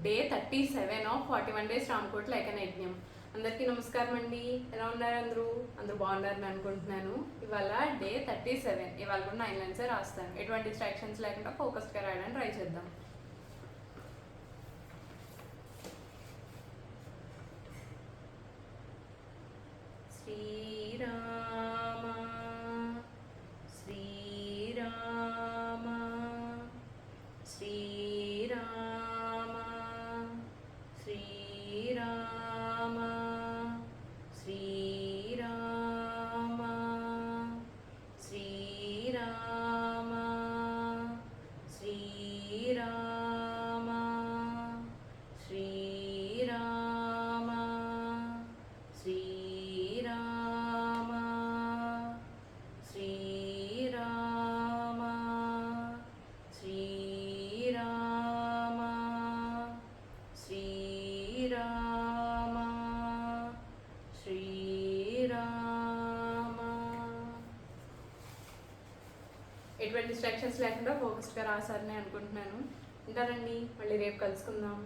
Day 37 of 41 days Ramakoti లేఖన యజ్ఞం. అందరికీ నమస్కారం అండి. ఎలా ఉన్నారు అందరూ? అందరూ బాగున్నారని అనుకుంటున్నాను. ఇవాళ డే 37. ఇవాళ కూడా 9 లైన్స్ రాస్తాను. ఎటువంటి డిస్ట్రాక్షన్స్ లేకుండా ఫోకస్డ్గా రాయడానికి ట్రై చేద్దాం. శ్రీరామ శ్రీరామ శ్రీరామ శ్రీరామ శ్రీరామ శ్రీరామ శ్రీరామ శ్రీరామ శ్రీరామ శ్రీరామ శ్రీరామ శ్రీరామ శ్రీరామ. ఎటువంటి డిస్ట్రాక్షన్స్ లేకుండా ఫోకస్డ్గా రాసారని అనుకుంటున్నాను. ఉంటానండి, మళ్ళీ రేపు కలుసుకుందాం.